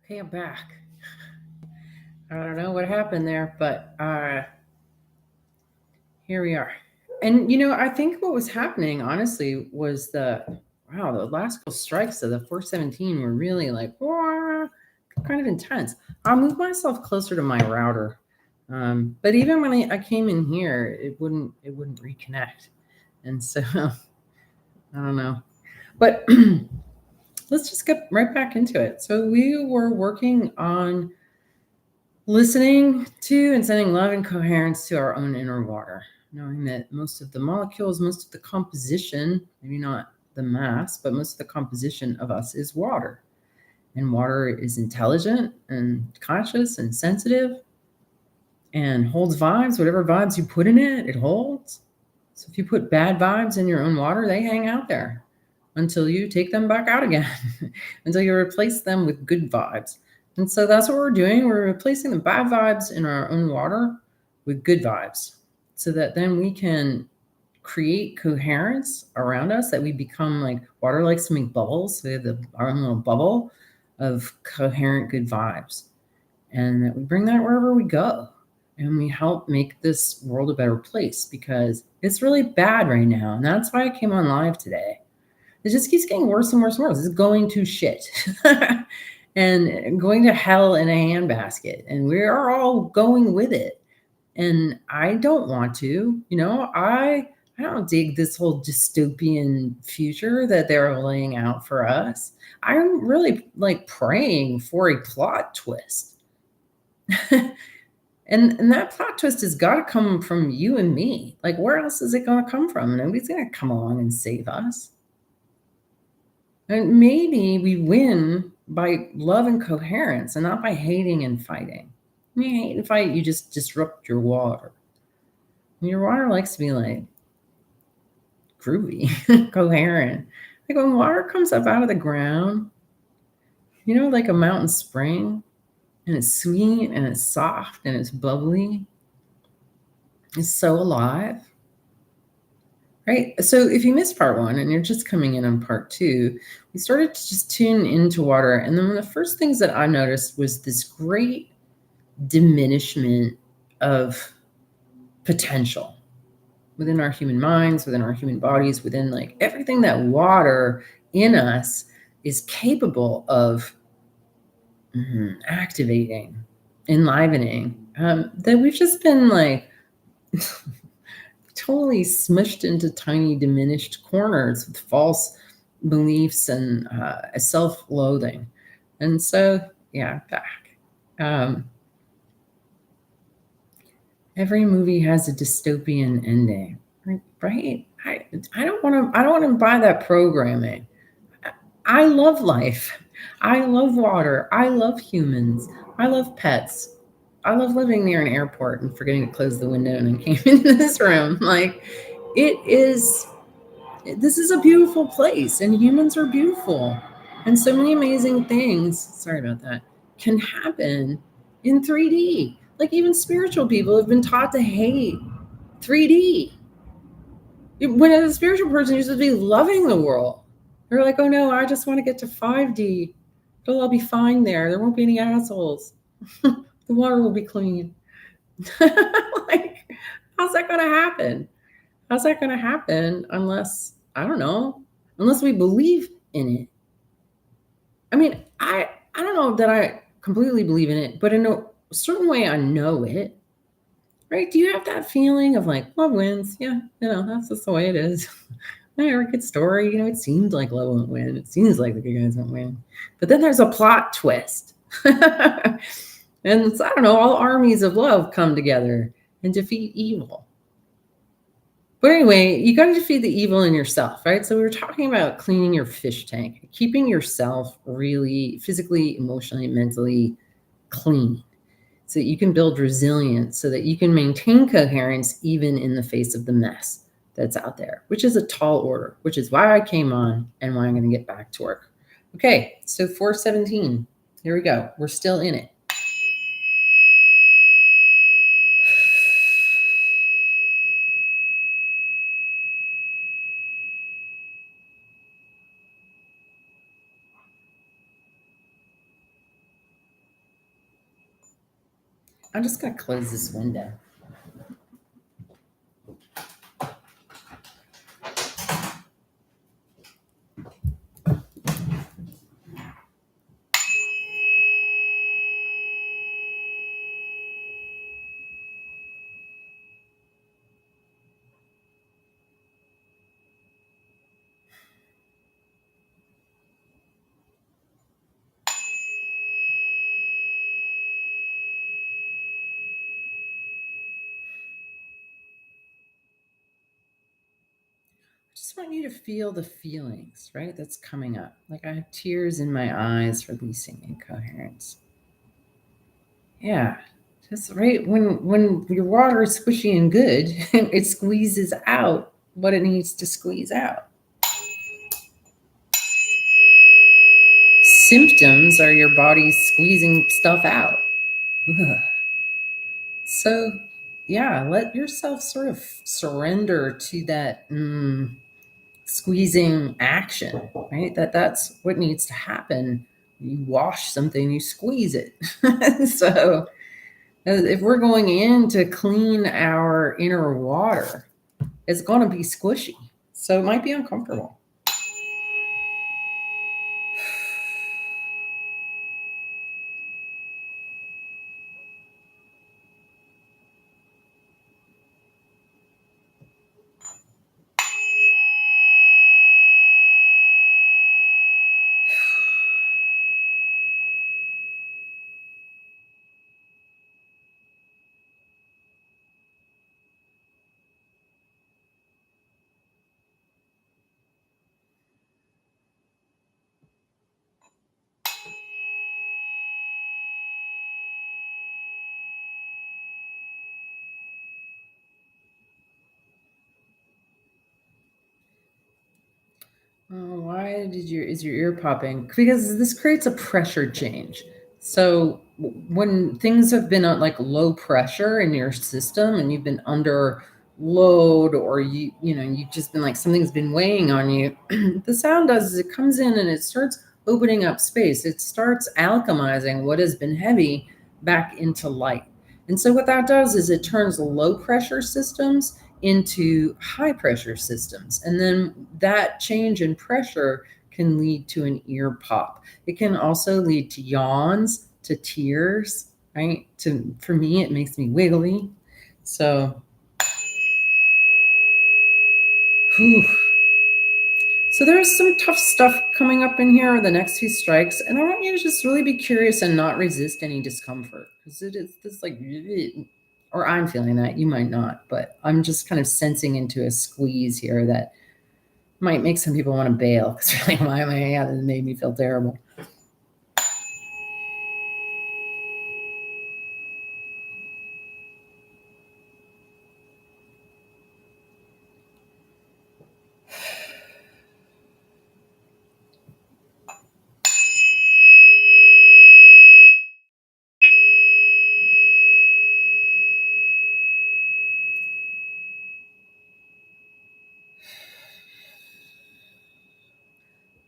Okay, I'm back. I don't know what happened there, but here we are. And I think what was happening, honestly, was the last couple strikes of the 417 were really like kind of intense. I'll move myself closer to my router, but even when I came in here, it wouldn't reconnect, and so I don't know. But let's just get right back into it. So we were working on listening to and sending love and coherence to our own inner water, knowing that most of the molecules, most of the composition, maybe not the mass, but most of the composition of us is water. And water is intelligent and conscious and sensitive and holds vibes. Whatever vibes you put in it, it holds. So if you put bad vibes in your own water, they hang out there until you take them back out again, until you replace them with good vibes. And so that's what we're doing. We're replacing the bad vibes in our own water with good vibes so that then we can create coherence around us, that we become like water likes to make bubbles. So we have our own little bubble of coherent good vibes, and that we bring that wherever we go. And we help make this world a better place because it's really bad right now. And that's why I came on live today. It just keeps getting worse and worse and worse. It's going to shit and going to hell in a handbasket. And we are all going with it. And I don't want to, I don't dig this whole dystopian future that they're laying out for us. I'm really like praying for a plot twist. And that plot twist has got to come from you and me. Like, where else is it going to come from? Nobody's going to come along and save us. And maybe we win by love and coherence and not by hating and fighting. When you hate and fight, you just disrupt your water. And your water likes to be like groovy, coherent. Like when water comes up out of the ground, like a mountain spring, and it's sweet and it's soft and it's bubbly. It's so alive. Right? So if you missed part one and you're just coming in on part two, we started to just tune into water. And then one of the first things that I noticed was this great diminishment of potential within our human minds, within our human bodies, within like everything that water in us is capable of activating, enlivening, that we've just been like totally smushed into tiny diminished corners with false beliefs and self-loathing. And so, yeah, back. Every movie has a dystopian ending, right? I don't want to buy that programming. I love life. I love water. I love humans. I love pets. I love living near an airport and forgetting to close the window and came into this room. Like, this is a beautiful place, and humans are beautiful. And so many amazing things, sorry about that, can happen in 3D. Like, even spiritual people have been taught to hate 3D. When a spiritual person used to be loving the world, they're like, oh no, I just want to get to 5D. It'll all be fine there. There won't be any assholes. The water will be clean. Like, how's that going to happen? How's that going to happen unless, I don't know, unless we believe in it? I mean, I don't know that I completely believe in it, but in a certain way I know it. Right? Do you have that feeling of like, love wins? Yeah, that's just the way it is. A good story. It seems like love won't win. It seems like the good guys won't win. But then there's a plot twist. And it's, I don't know, all armies of love come together and defeat evil. But anyway, you got to defeat the evil in yourself, right? So we were talking about cleaning your fish tank, keeping yourself really physically, emotionally, mentally clean, so that you can build resilience, so that you can maintain coherence even in the face of the mess that's out there, which is a tall order, which is why I came on and why I'm going to get back to work. Okay, so 417. Here we go. We're still in it. I'm just going to close this window. Just want you to feel the feelings, right? That's coming up. Like I have tears in my eyes releasing in coherence. Yeah. Just right when your water is squishy and good, it squeezes out what it needs to squeeze out. Symptoms are your body squeezing stuff out. Ugh. So, yeah, let yourself sort of surrender to that squeezing action, right? That's what needs to happen. You wash something, you squeeze it. So if we're going in to clean our inner water, it's going to be squishy. So it might be uncomfortable. Why is your ear popping? Because this creates a pressure change. So when things have been at like low pressure in your system and you've been under load, or you've just been like something's been weighing on you, the sound does is it comes in and it starts opening up space. It starts alchemizing what has been heavy back into light. And so what that does is it turns low pressure systems into high pressure systems. And then that change in pressure can lead to an ear pop. It can also lead to yawns, to tears, right? For me, it makes me wiggly. So, whew. So there's some tough stuff coming up in here the next few strikes. And I want you to just really be curious and not resist any discomfort, because it is this like, or I'm feeling that, you might not, but I'm just kind of sensing into a squeeze here that might make some people want to bail, because really, why am I? Yeah, it made me feel terrible.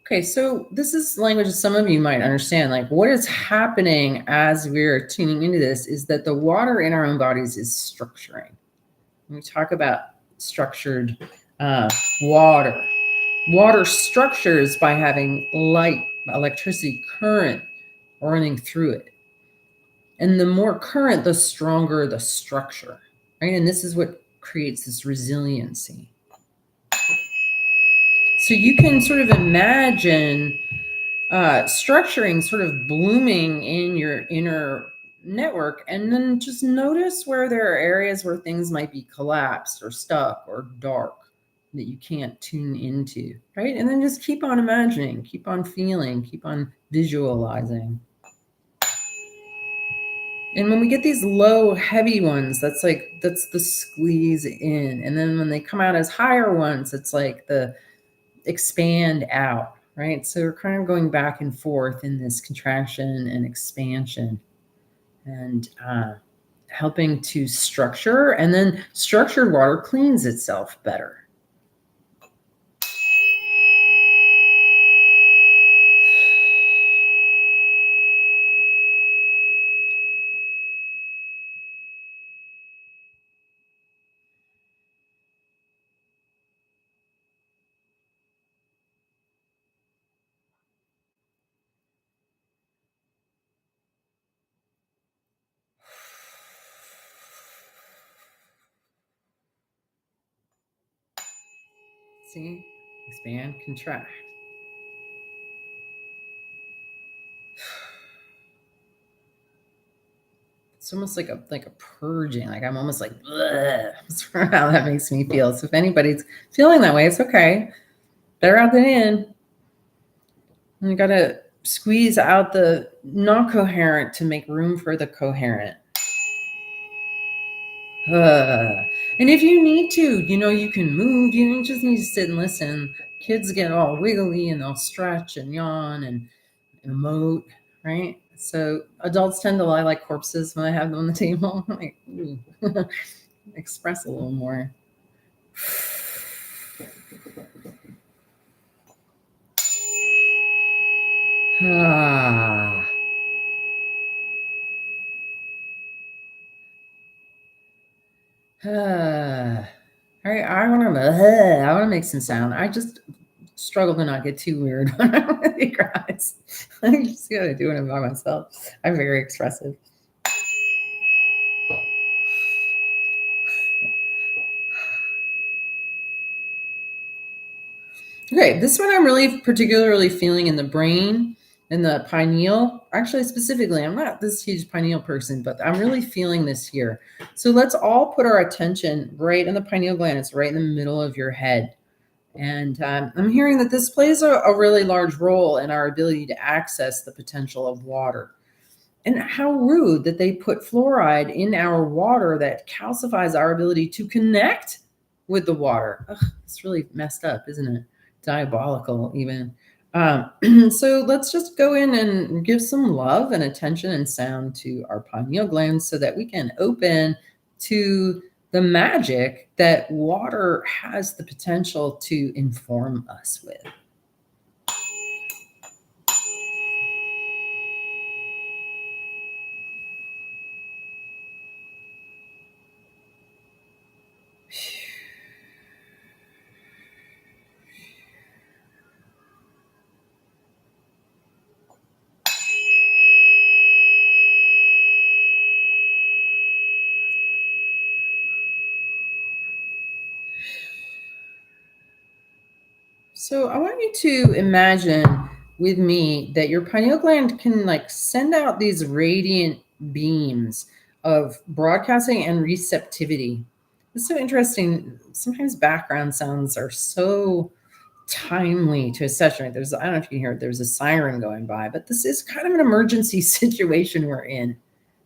Okay, so this is language that some of you might understand. Like, what is happening as we're tuning into this is that the water in our own bodies is structuring. When we talk about structured water, water structures by having light, electricity, current running through it. And the more current, the stronger the structure, right? And this is what creates this resiliency. So you can sort of imagine structuring sort of blooming in your inner network, and then just notice where there are areas where things might be collapsed or stuck or dark that you can't tune into, right? And then just keep on imagining, keep on feeling, keep on visualizing. And when we get these low, heavy ones, that's the squeeze in. And then when they come out as higher ones, it's like the expand out, right? So we're kind of going back and forth in this contraction and expansion, and helping to structure. And then structured water cleans itself better. See? Expand, contract. It's almost like a purging. Like I'm almost like, bleh. That's how that makes me feel. So if anybody's feeling that way, it's okay. Better out than in. And you gotta squeeze out the not coherent to make room for the coherent. And if you need to, you can move. You don't just need to sit and listen. Kids get all wiggly and they'll stretch and yawn and emote, right? So adults tend to lie like corpses when I have them on the table. Like, express a little more. Ah. All right, I want to make some sound. I just struggle to not get too weird when I'm with you guys. I just gotta do it by myself. I'm very expressive. Okay, this one I'm really particularly feeling in the brain and the pineal. Actually, specifically, I'm not this huge pineal person, but I'm really feeling this here. So let's all put our attention right in the pineal gland. It's right in the middle of your head. And I'm hearing that this plays a really large role in our ability to access the potential of water. And how rude that they put fluoride in our water that calcifies our ability to connect with the water. Ugh, it's really messed up, isn't it? Diabolical, even. So let's just go in and give some love and attention and sound to our pineal glands so that we can open to the magic that water has the potential to inform us with. So I want you to imagine with me that your pineal gland can send out these radiant beams of broadcasting and receptivity. It's so interesting. Sometimes background sounds are so timely to a session. I don't know if you can hear it. There's a siren going by, but this is kind of an emergency situation we're in.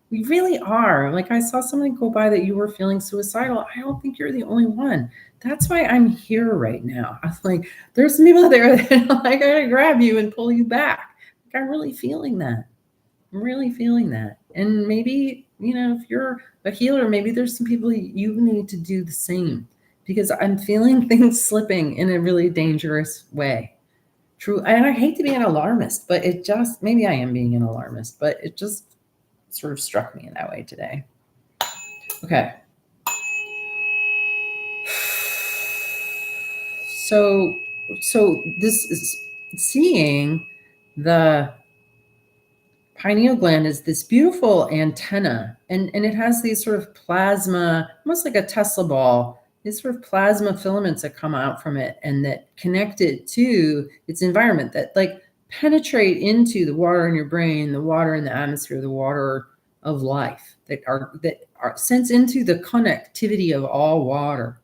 We really are. Like I saw something go by that you were feeling suicidal. I don't think you're the only one. That's why I'm here right now. I was like, there's some people there that I gotta grab you and pull you back. Like, I'm really feeling that. I'm really feeling that. And maybe, if you're a healer, maybe there's some people you need to do the same because I'm feeling things slipping in a really dangerous way. True. And I hate to be an alarmist, but maybe I am being an alarmist, but it just sort of struck me in that way today. Okay. So this is seeing the pineal gland is this beautiful antenna, and it has these sort of plasma, almost like a Tesla ball, these sort of plasma filaments that come out from it and that connect it to its environment that penetrate into the water in your brain, the water in the atmosphere, the water of life that are sense into the connectivity of all water,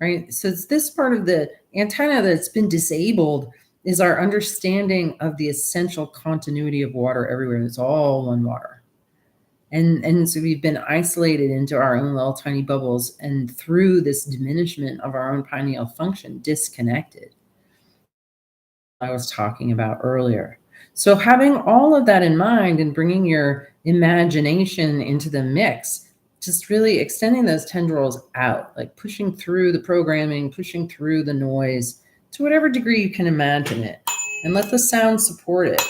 right? So it's this part of the antenna that's been disabled is our understanding of the essential continuity of water everywhere. It's all one water. And so we've been isolated into our own little tiny bubbles, and through this diminishment of our own pineal function, disconnected. I was talking about earlier. So having all of that in mind and bringing your imagination into the mix, just really extending those tendrils out, like pushing through the programming, pushing through the noise to whatever degree you can imagine it, and let the sound support it.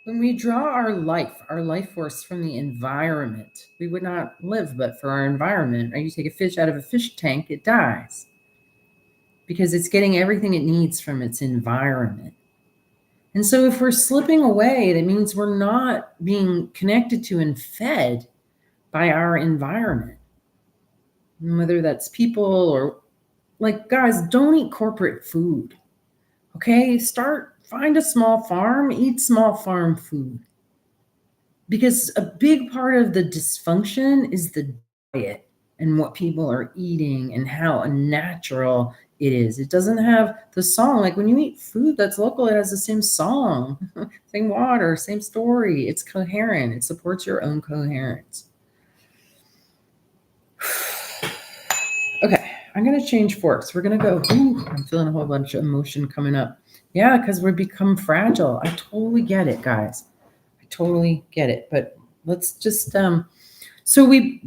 When we draw our life force from the environment, we would not live but for our environment. Or you take a fish out of a fish tank, it dies because it's getting everything it needs from its environment. And so if we're slipping away, that means we're not being connected to and fed by our environment. And whether that's people or, like, guys, don't eat corporate food. Okay? Find a small farm, eat small farm food. Because a big part of the dysfunction is the diet and what people are eating and how unnatural it is. It doesn't have the song. Like when you eat food that's local, it has the same song, same water, same story. It's coherent. It supports your own coherence. Okay, I'm going to change forks. We're going to go, I'm feeling a whole bunch of emotion coming up. Yeah, because we become fragile. I totally get it, guys. I totally get it. But let's just, so we,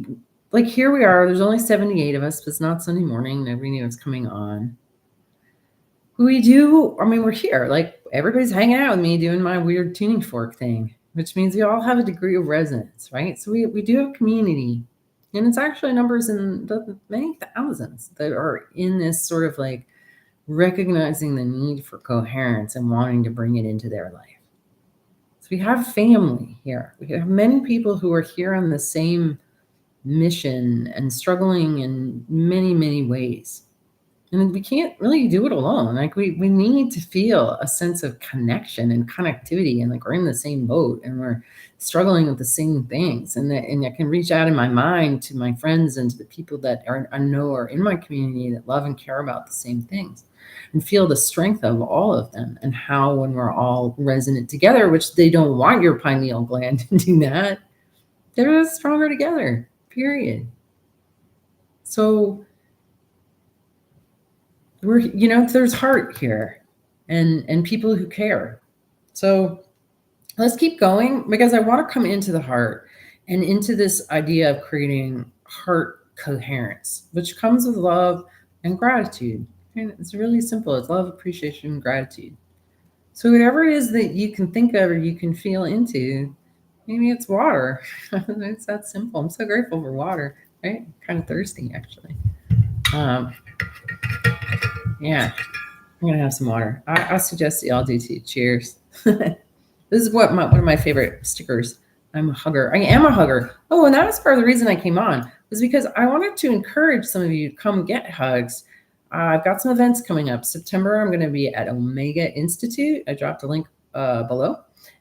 like, here we are. There's only 78 of us, but it's not Sunday morning. Nobody knew it was coming on. We do, I mean, we're here. Like, everybody's hanging out with me doing my weird tuning fork thing, which means we all have a degree of resonance, right? So we do have community. And it's actually numbers in the many thousands that are in this sort of like recognizing the need for coherence and wanting to bring it into their life. So we have family here. We have many people who are here on the same mission and struggling in many, many ways. And we can't really do it alone. Like we need to feel a sense of connection and connectivity, and like we're in the same boat and we're struggling with the same things. And I can reach out in my mind to my friends and to the people that I know are in my community that love and care about the same things, and feel the strength of all of them, and how when we're all resonant together, which they don't want your pineal gland to do that, they're stronger together, period. So we're, there's heart here and people who care. So let's keep going, because I want to come into the heart and into this idea of creating heart coherence, which comes with love and gratitude. And it's really simple. It's love, appreciation, gratitude. So whatever it is that you can think of or you can feel into, maybe it's water. It's that simple. I'm so grateful for water, right? I'm kind of thirsty, actually. Yeah, I'm gonna have some water. I suggest y'all do too. Cheers. This is one of my favorite stickers. I'm a hugger. I am a hugger. Oh, and that was part of the reason I came on, was because I wanted to encourage some of you to come get hugs. I've got some events coming up. September, I'm going to be at Omega Institute. I dropped a link below.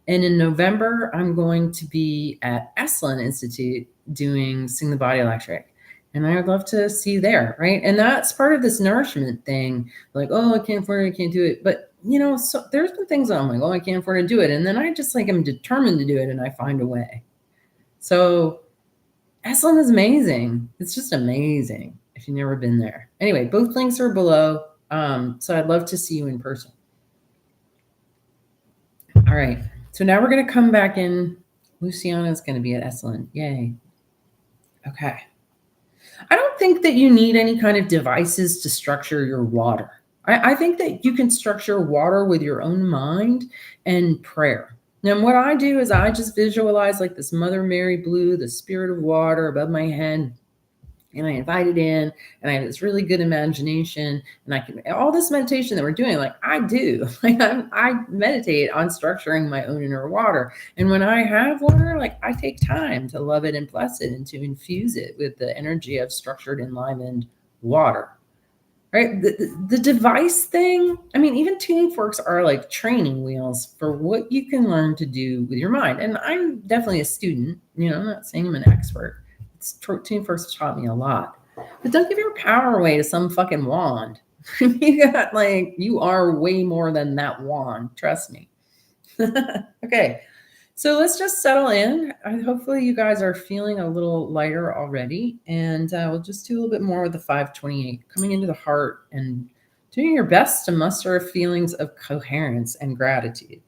And in November, I'm going to be at Eslalen Institute doing Sing the Body Electric. And I would love to see you there, right? And that's part of this nourishment thing. Like, oh, I can't afford it, I can't do it. But, so there's been things that I'm like, oh, I can't afford to do it. And then I just I'm determined to do it, and I find a way. So Eslalen is amazing. It's just amazing if you've never been there. Anyway, both links are below. So I'd love to see you in person. All right. So now we're going to come back in. Luciana is going to be at Eslalen. Yay. Okay. I don't think that you need any kind of devices to structure your water. I think that you can structure water with your own mind and prayer. And what I do is I just visualize like this Mother Mary blue, the spirit of water above my head. And I invite it in, and I have this really good imagination, and I can, all this meditation that we're doing, like I do, like I meditate on structuring my own inner water. And when I have water, like I take time to love it and bless it and to infuse it with the energy of structured, enlivened water, right? The device thing, I mean, even tuning forks are like training wheels for what you can learn to do with your mind. And I'm definitely a student, I'm not saying I'm an expert. Tuning forks taught me a lot, but don't give your power away to some fucking wand. You are way more than that wand. Trust me. Okay. So let's just settle in. Hopefully you guys are feeling a little lighter already, and we'll just do a little bit more with the 528, coming into the heart and doing your best to muster feelings of coherence and gratitude.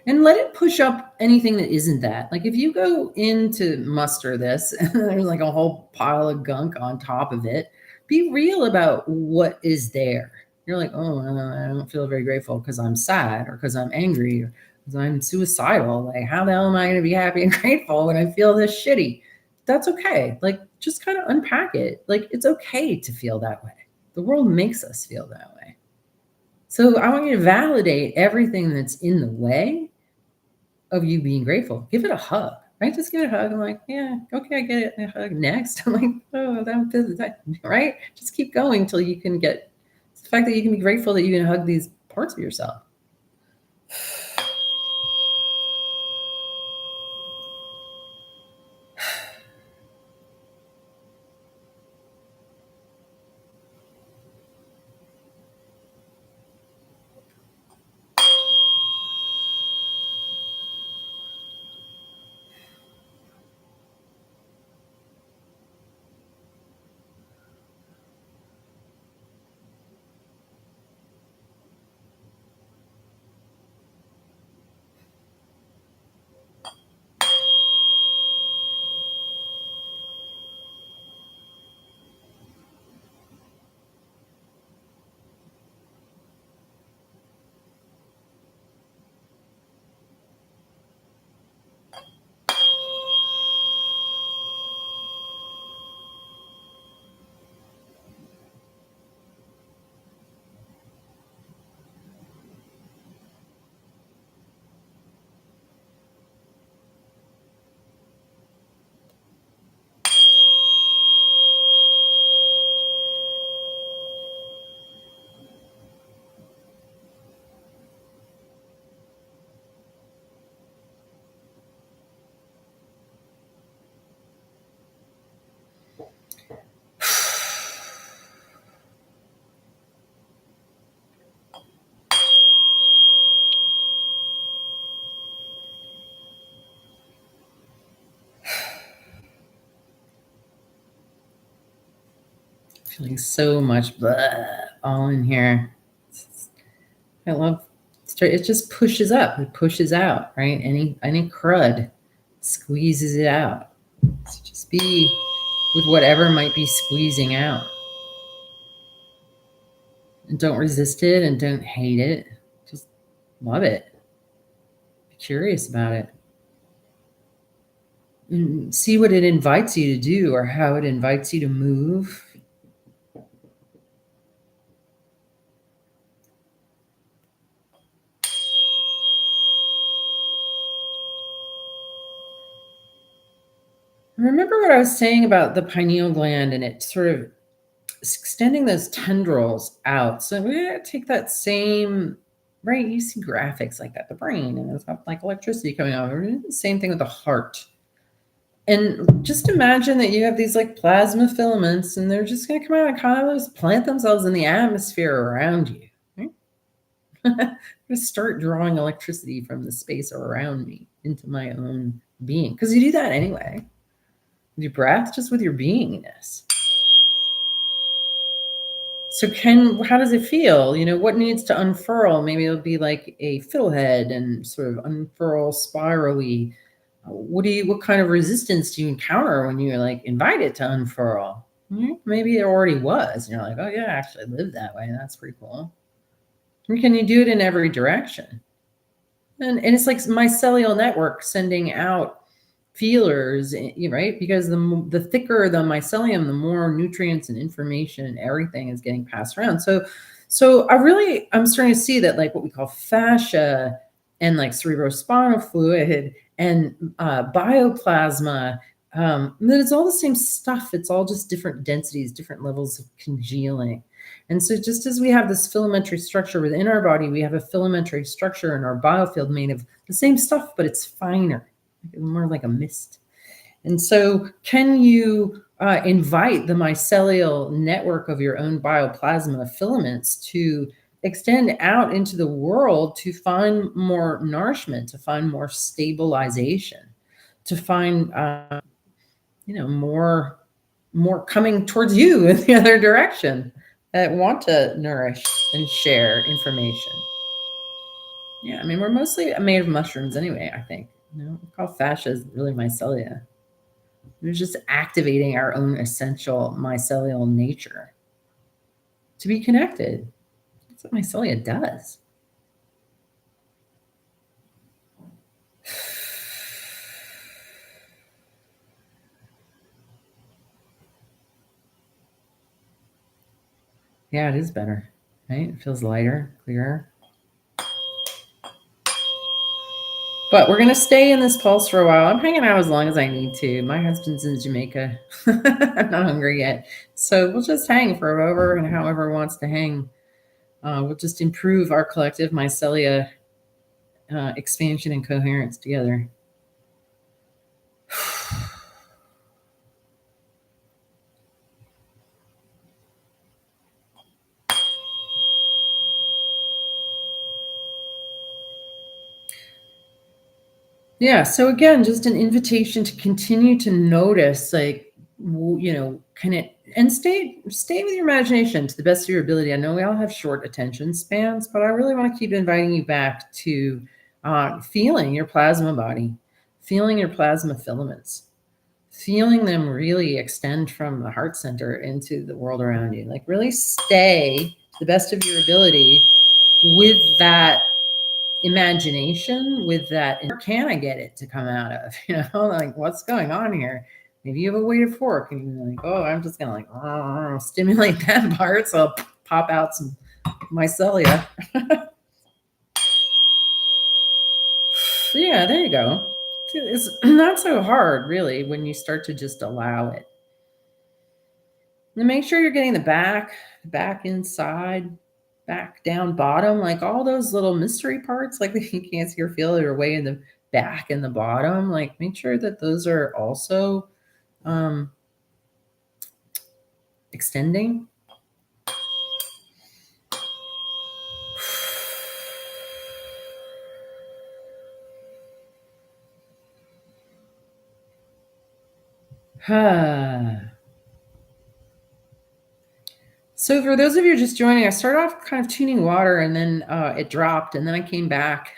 And let it push up anything that isn't that. Like if you go in to muster this and there's like a whole pile of gunk on top of it, Be real about what is there. You're like, oh, I don't feel very grateful because I'm sad or because I'm angry or because I'm suicidal. Like, how the hell am I going to be happy and grateful when I feel this shitty? That's okay. Like, just kind of unpack it. Like, it's okay to feel that way. The world makes us feel that way. So I want you to validate everything that's in the way of you being grateful. Give it a hug, right? Just give it a hug. I'm like, yeah, okay, I get it. A hug next. I'm like, oh, that, right? Just keep going until you can get the fact that you can be grateful that you can hug these parts of yourself. Feeling so much blah, all in here. I love it. Just pushes up. It pushes out, right? Any crud squeezes it out. So just be with whatever might be squeezing out. And don't resist it and don't hate it. Just love it. Be curious about it. And see what it invites you to do or how it invites you to move. Remember what I was saying about the pineal gland and it sort of extending those tendrils out. So we're going to take that same, right? You see graphics like that, the brain, and it's got like electricity coming out. We're doing the same thing with the heart. And just imagine that you have these like plasma filaments and they're just going to come out and kind of just plant themselves in the atmosphere around you. Right? I'm going to start drawing electricity from the space around me into my own being. Because you do that anyway. With your breath, just with your beingness. So how does it feel? You know, what needs to unfurl? Maybe it'll be like a fiddlehead and sort of unfurl spirally. What kind of resistance do you encounter when you're like invited to unfurl? Maybe it already was. And you're like, oh yeah, I actually lived that way. That's pretty cool. And can you do it in every direction? And it's like mycelial network sending out feelers, right? Because the thicker the mycelium, the more nutrients and information and everything is getting passed around. So I'm starting to see that like what we call fascia and like cerebrospinal fluid and bioplasma, that it's all the same stuff. It's all just different densities, different levels of congealing. And so just as we have this filamentary structure within our body, we have a filamentary structure in our biofield made of the same stuff, but it's finer. More like a mist. And so can you invite the mycelial network of your own bioplasma filaments to extend out into the world to find more nourishment, to find more stabilization, to find more coming towards you in the other direction that want to nourish and share information. Yeah, I mean, we're mostly made of mushrooms anyway, I think. We call fascia is really mycelia. We're just activating our own essential mycelial nature. to be connected. That's what my cilia does. Yeah, it is better, right? It feels lighter, clearer. But we're going to stay in this pulse for a while. I'm hanging out as long as I need to. My husband's in Jamaica. I'm not hungry yet. So we'll just hang for however and however wants to hang. We'll just improve our collective mycelia expansion and coherence together. Yeah. So again, just an invitation to continue to notice, like, can it, and stay with your imagination to the best of your ability. I know we all have short attention spans, but I really want to keep inviting you back to feeling your plasma body, feeling your plasma filaments, feeling them really extend from the heart center into the world around you. Like, really stay to the best of your ability with that imagination, with that, where can I get it to come out of? Like, what's going on here? Maybe you have a weighted fork and you're like, oh, I'm just gonna like stimulate that part, so I'll pop out some mycelia. Yeah, there you go. It's not so hard, really, when you start to just allow it. And make sure you're getting the back inside, back down, bottom, like all those little mystery parts, like you can't see or feel it, are way in the back and the bottom. Like, make sure that those are also extending. So for those of you just joining, I started off kind of tuning water, and then it dropped, and then I came back.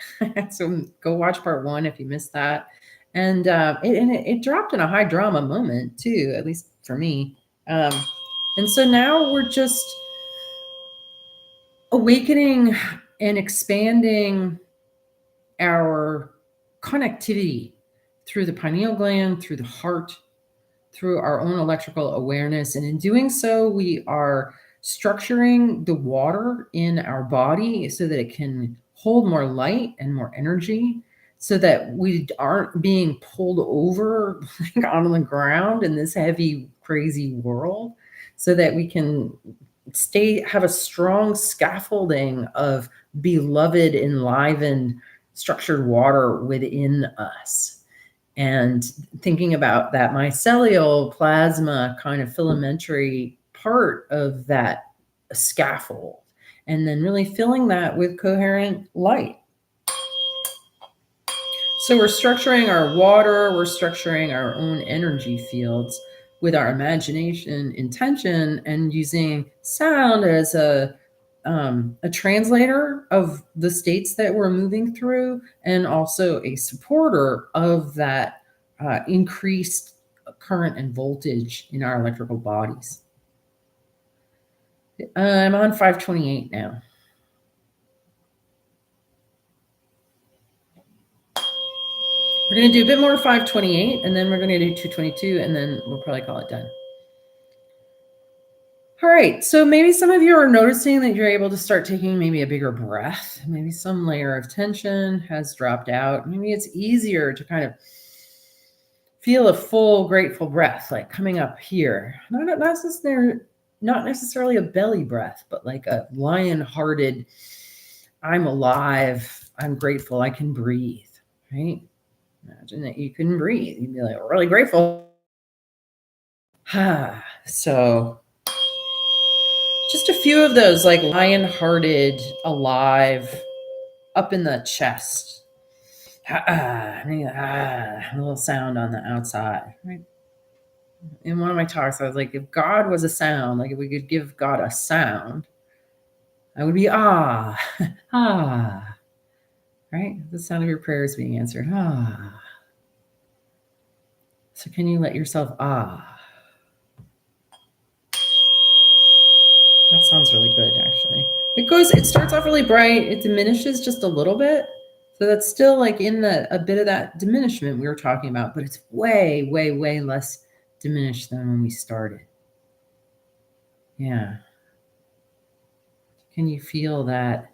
So go watch part 1 if you missed that. And it dropped in a high drama moment too, at least for me. And so now we're just awakening and expanding our connectivity through the pineal gland, through the heart, through our own electrical awareness. And in doing so, we are structuring the water in our body so that it can hold more light and more energy, so that we aren't being pulled over like on the ground in this heavy, crazy world, so that we can have a strong scaffolding of beloved, enlivened, structured water within us. And thinking about that mycelial plasma kind of filamentary part of that scaffold, and then really filling that with coherent light. So we're structuring our water, we're structuring our own energy fields with our imagination, intention, and using sound as a translator of the states that we're moving through, and also a supporter of that increased current and voltage in our electrical bodies. I'm on 528 now. We're going to do a bit more 528, and then we're going to do 222, and then we'll probably call it done. All right, so maybe some of you are noticing that you're able to start taking maybe a bigger breath. Maybe some layer of tension has dropped out. Maybe it's easier to kind of feel a full, grateful breath, like coming up here. Not necessarily a belly breath, but like a lion-hearted, I'm alive, I'm grateful, I can breathe, right? Imagine that you can breathe. You'd be like, really grateful. So just a few of those, like lion-hearted, alive, up in the chest. A little sound on the outside, right? In one of my talks, I was like, if God was a sound, like if we could give God a sound, I would be ah, ah, right? The sound of your prayers being answered. Ah. So can you let yourself ah? That sounds really good, actually. It starts off really bright. It diminishes just a little bit. So that's still like in a bit of that diminishment we were talking about, but it's way, way, way less diminished than when we started. Yeah. Can you feel that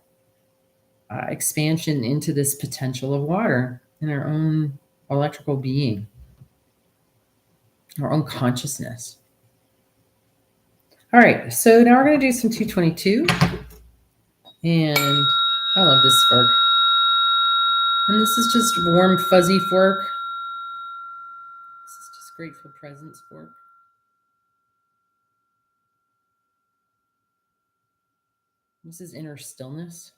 expansion into this potential of water in our own electrical being, our own consciousness? All right, so now we're going to do some 222. And I love this fork. And this is just warm, fuzzy fork. This is just grateful presence fork. This is inner stillness.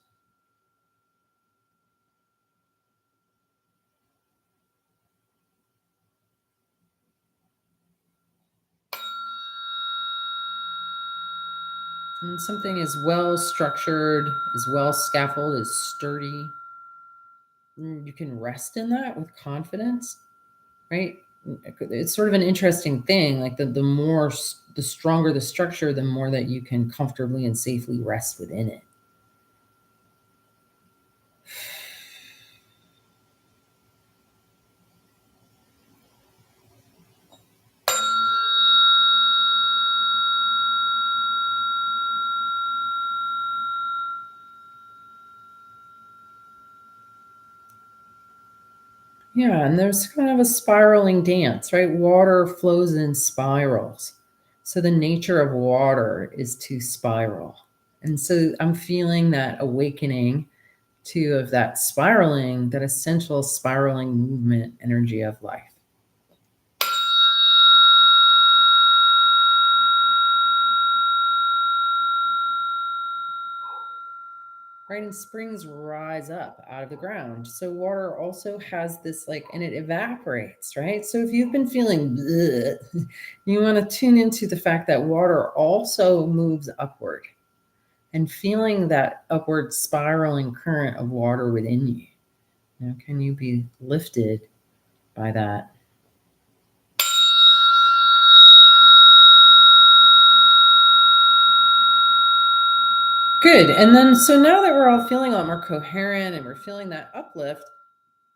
And something is well structured, is well scaffolded, is sturdy. You can rest in that with confidence, right? It's sort of an interesting thing. Like the stronger the structure, the more that you can comfortably and safely rest within it. Yeah, and there's kind of a spiraling dance, right? Water flows in spirals. So the nature of water is to spiral. And so I'm feeling that awakening of that spiraling, that essential spiraling movement energy of life. Right, and springs rise up out of the ground. So water also has this and it evaporates, right? So if you've been feeling bleh, you want to tune into the fact that water also moves upward and feeling that upward spiraling current of water within you. Can you be lifted by that? Good. And then, so now that we're all feeling a lot more coherent and we're feeling that uplift,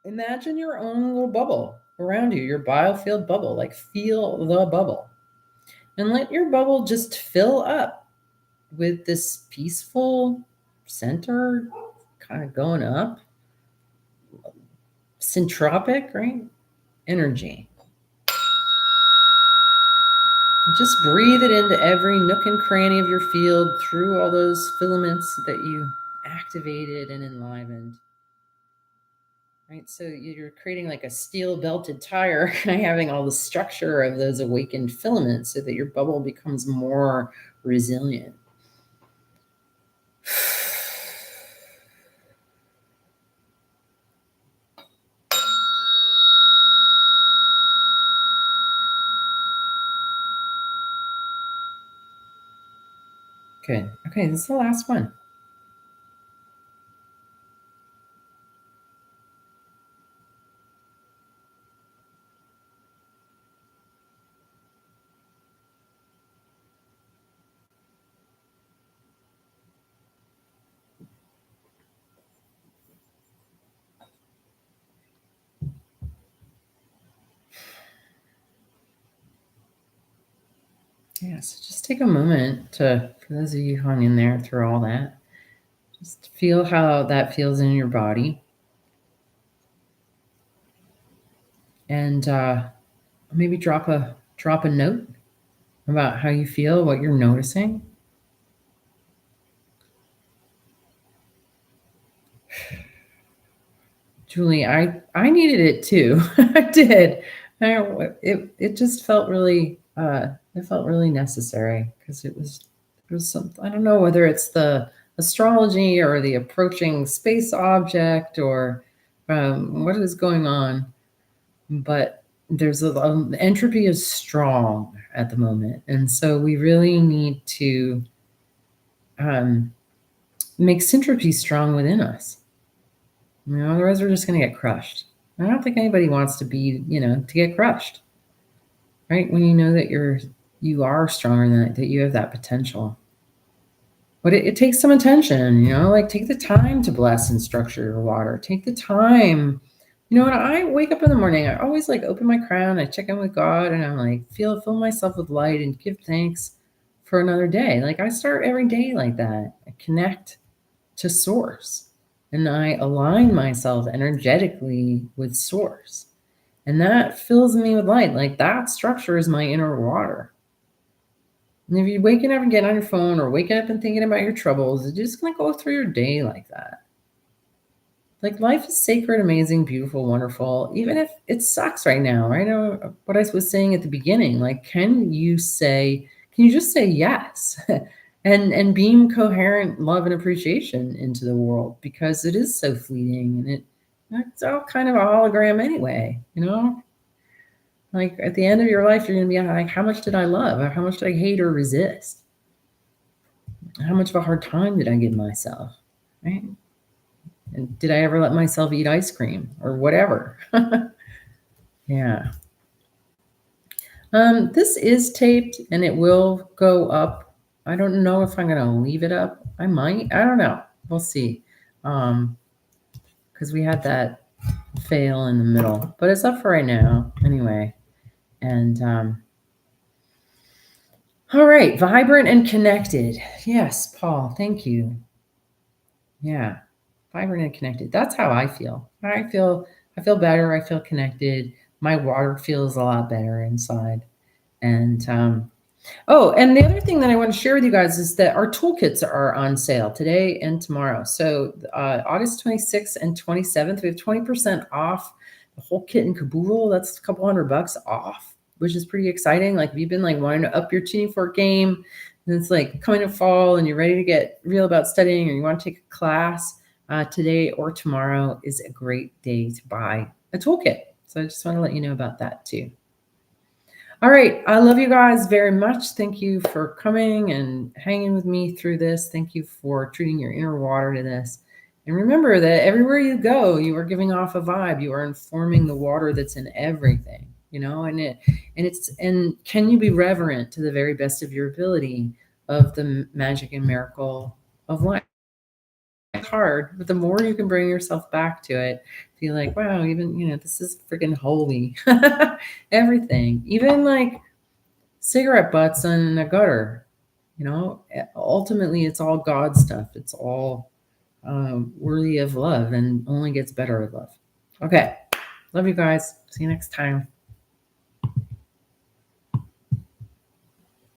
imagine your own little bubble around you, your biofield bubble, feel the bubble. And let your bubble just fill up with this peaceful center, kind of going up, syntropic, right? Energy. Just breathe it into every nook and cranny of your field through all those filaments that you activated and enlivened. Right, so you're creating like a steel belted tire, having all the structure of those awakened filaments so that your bubble becomes more resilient. Good. Okay, this is the last one. Yeah, so just take a moment for those of you who hung in there through all that, just feel how that feels in your body. And maybe drop a note about how you feel, what you're noticing. Julie, I needed it too. I did. It just felt really necessary because there was some, I don't know whether it's the astrology or the approaching space object or what is going on, but there's entropy is strong at the moment, and so we really need to make syntropy strong within us. Otherwise we're just going to get crushed. I don't think anybody wants to be, to get crushed, right? When you know that you are stronger than that you have that potential. But it takes some attention, like take the time to bless and structure your water. Take the time. When I wake up in the morning, I always like open my crown, I check in with God, and I'm like, fill myself with light and give thanks for another day. Like I start every day like that. I connect to source and I align myself energetically with source. And that fills me with light. Like that structure is my inner water. And if you're waking up and getting on your phone or waking up and thinking about your troubles, it's just going to go through your day like that. Like life is sacred, amazing, beautiful, wonderful, even if it sucks right now. I know what I was saying at the beginning. Like, can you just say yes and beam coherent love and appreciation into the world, because it is so fleeting and it's all kind of a hologram anyway, Like at the end of your life, you're going to be like, how much did I love? Or how much did I hate or resist? How much of a hard time did I give myself? Right? And did I ever let myself eat ice cream or whatever? Yeah. This is taped and it will go up. I don't know if I'm going to leave it up. I might. I don't know. We'll see. Because we had that fail in the middle. But it's up for right now anyway. And all right. Vibrant and connected. Yes, Paul. Thank you. Yeah. Vibrant and connected. That's how I feel. I feel better. I feel connected. My water feels a lot better inside. And and the other thing that I want to share with you guys is that our toolkits are on sale today and tomorrow. So August 26th and 27th, we have 20% off the whole kit and caboodle. That's a couple $100 off, which is pretty exciting. Like if you've been like wanting to up your tuning fork game, and it's like coming to fall and you're ready to get real about studying, or you want to take a class, today or tomorrow is a great day to buy a toolkit. So I just want to let you know about that too. All right. I love you guys very much. Thank you for coming and hanging with me through this. Thank you for treating your inner water to this. And remember that everywhere you go, you are giving off a vibe. You are informing the water that's in everything, and can you be reverent to the very best of your ability of the magic and miracle of life? It's hard, but the more you can bring yourself back to it, feel like, wow, even, this is freaking holy. Everything, even like cigarette butts in a gutter, ultimately it's all God stuff. It's all worthy of love and only gets better with love. Okay. Love you guys. See you next time.